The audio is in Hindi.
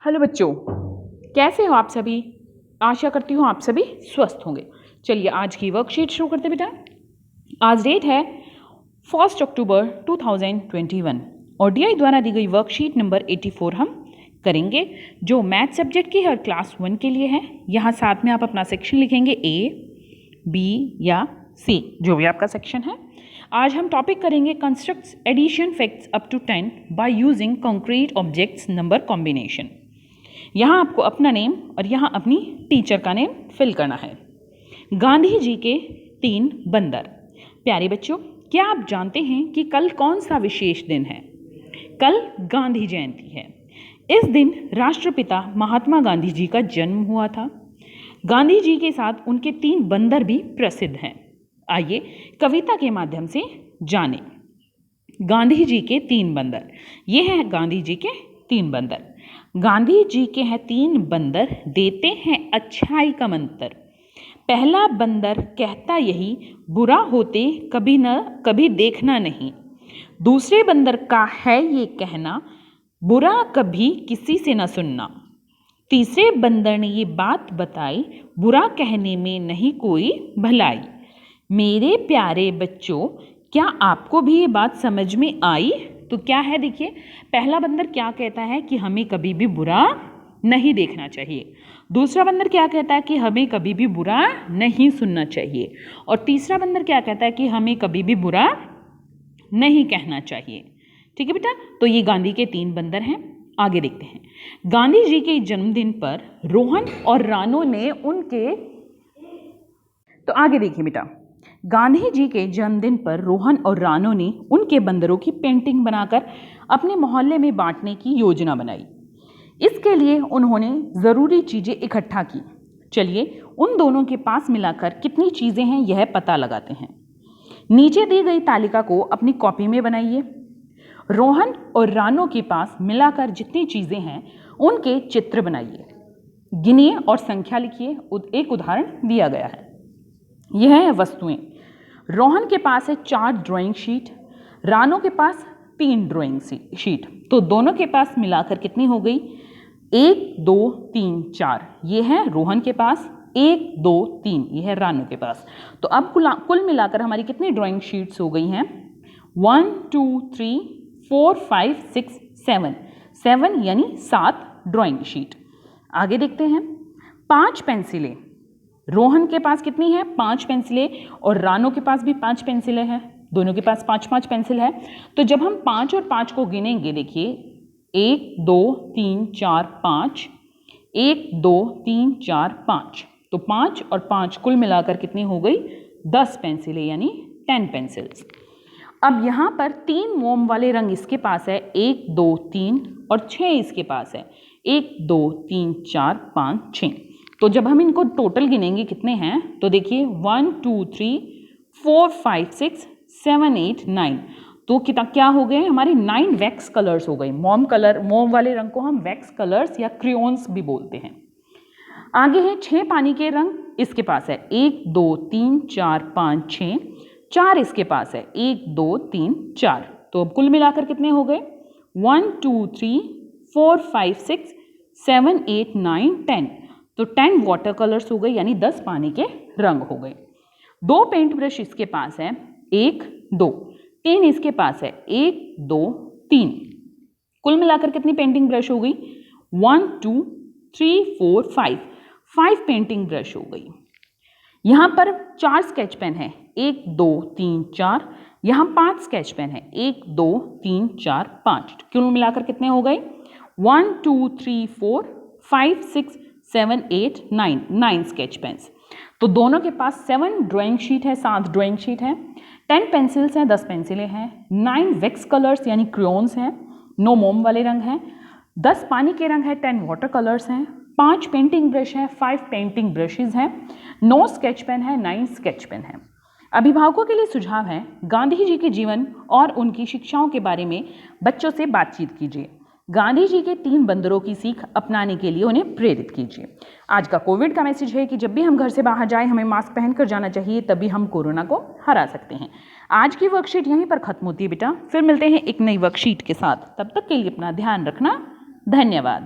हेलो बच्चों, कैसे हो आप सभी। आशा करती हूँ आप सभी स्वस्थ होंगे। चलिए आज की वर्कशीट शुरू करते बेटा। आज डेट है 1 अक्टूबर 2021 और डीआई द्वारा दी गई वर्कशीट नंबर 84 हम करेंगे जो मैथ सब्जेक्ट की है और क्लास 1 के लिए है। यहाँ साथ में आप अपना सेक्शन लिखेंगे A, B या C, जो भी आपका सेक्शन है। आज हम टॉपिक करेंगे constructs addition facts up to 10 by using concrete objects number combination. यहाँ आपको अपना नेम और यहाँ अपनी टीचर का नेम फिल करना है। गांधी जी के 3 बंदर। प्यारे बच्चों, क्या आप जानते हैं कि कल कौन सा विशेष दिन है? कल गांधी जयंती है। इस दिन राष्ट्रपिता महात्मा गांधी जी का जन्म हुआ था। गांधी जी के साथ उनके 3 बंदर भी प्रसिद्ध हैं। आइए कविता के माध्यम से जानें। गांधी जी के 3 बंदर। ये हैं गांधी जी के 3 बंदर। गांधी जी के हैं 3 बंदर, देते हैं अच्छाई का मंत्र। पहला बंदर कहता यही, बुरा होते कभी न कभी देखना नहीं। दूसरे बंदर का है ये कहना, बुरा कभी किसी से न सुनना। तीसरे बंदर ने ये बात बताई, बुरा कहने में नहीं कोई भलाई। मेरे प्यारे बच्चों, क्या आपको भी ये बात समझ में आई? तो क्या है देखिए, पहला बंदर क्या कहता है कि हमें कभी भी बुरा नहीं देखना चाहिए। दूसरा बंदर क्या कहता है कि हमें कभी भी बुरा नहीं सुनना चाहिए। और तीसरा बंदर क्या कहता है कि हमें कभी भी बुरा नहीं कहना चाहिए। ठीक है बेटा, तो ये गांधी के 3 बंदर हैं। आगे देखते हैं। गांधी जी के जन्मदिन पर रोहन और रानो ने तो आगे देखिए बेटा, गांधी जी के जन्मदिन पर रोहन और रानो ने उनके बंदरों की पेंटिंग बनाकर अपने मोहल्ले में बांटने की योजना बनाई। इसके लिए उन्होंने ज़रूरी चीज़ें इकट्ठा की। चलिए उन दोनों के पास मिलाकर कितनी चीज़ें हैं यह पता लगाते हैं। नीचे दी गई तालिका को अपनी कॉपी में बनाइए। रोहन और रानो के पास मिलाकर जितनी चीज़ें हैं उनके चित्र बनाइए, गिनिए और संख्या लिखिए। एक उदाहरण दिया गया है। यह है वस्तुएं। रोहन के पास है 4 ड्राइंग शीट, रानो के पास 3 ड्राइंग शीट। तो दोनों के पास मिलाकर कितनी हो गई? 1 2 3 4। ये है रोहन के पास, 1 2 3 ये है रानो के पास। तो अब कुल मिलाकर हमारी कितनी ड्राइंग शीट्स हो गई हैं? 1 2 3 4 5 6 7। 7 यानी 7 ड्राइंग शीट। आगे देखते हैं। 5 पेंसिलें। रोहन के पास कितनी है? 5 पेंसिलें और रानो के पास भी 5 पेंसिलें हैं। दोनों के पास 5-5 पेंसिल है। तो जब हम 5 और 5 को गिनेंगे, देखिए 1 2 3 4 5, 1 2 3 4 5। तो 5 और 5 कुल मिलाकर कितनी हो गई? 10 पेंसिलें यानी 10 पेंसिल्स। अब यहाँ पर 3 मोम वाले रंग इसके पास है, 1 2 3 और 6 इसके पास है, 1 2 3 4 5 6। तो जब हम इनको टोटल गिनेंगे कितने हैं, तो देखिए 1 2 3 4 5 6 7 8 9। तो क्या हो गए हमारे? 9 वैक्स कलर्स हो गए। मोम वाले रंग को हम वैक्स कलर्स या क्रेयॉन्स भी बोलते हैं। आगे है 6 पानी के रंग इसके पास है, 1 2 3 4 5 6। 4 इसके पास है, 1 2 3 4। तो अब कुल मिलाकर कितने हो गए? 1 2 3 4 5 6 7 8 9 10। तो 10 वाटर कलर्स हो गए यानी 10 पानी के रंग हो गए। 2 पेंट ब्रश इसके पास है, 1 2। 3 इसके पास है, 1 2 3। कुल मिलाकर कितनी पेंटिंग ब्रश हो गई? 1 2 3 4 5। 5 पेंटिंग ब्रश हो गई। यहाँ पर 4 स्केच पेन है, 1 2 3 4। यहाँ 5 स्केच पेन है, 1 2 3 4 5। कुल मिलाकर कितने हो गए? 1 2 3 4 5 6 7 8 9। 9 स्केच पेन्स। तो दोनों के पास 7 ड्राइंग शीट है, 7 ड्राइंग शीट है, 10 पेंसिल्स हैं, 10 पेंसिलें हैं, 9 वैक्स कलर्स यानी क्रेयॉन्स हैं, 9 मोम वाले रंग हैं, 10 पानी के रंग है, 10 वाटर कलर्स हैं, 5 पेंटिंग ब्रश है, 5 पेंटिंग ब्रशेज हैं, 9 स्केच पेन है, 9 स्केच पेन है। अभिभावकों के लिए सुझाव है, गांधी जी के जीवन और उनकी शिक्षाओं के बारे में बच्चों से बातचीत कीजिए। गांधी जी के 3 बंदरों की सीख अपनाने के लिए उन्हें प्रेरित कीजिए। आज का कोविड का मैसेज है कि जब भी हम घर से बाहर जाएं हमें मास्क पहनकर जाना चाहिए, तभी हम कोरोना को हरा सकते हैं। आज की वर्कशीट यहीं पर खत्म होती है बेटा। फिर मिलते हैं एक नई वर्कशीट के साथ। तब तक के लिए अपना ध्यान रखना। धन्यवाद।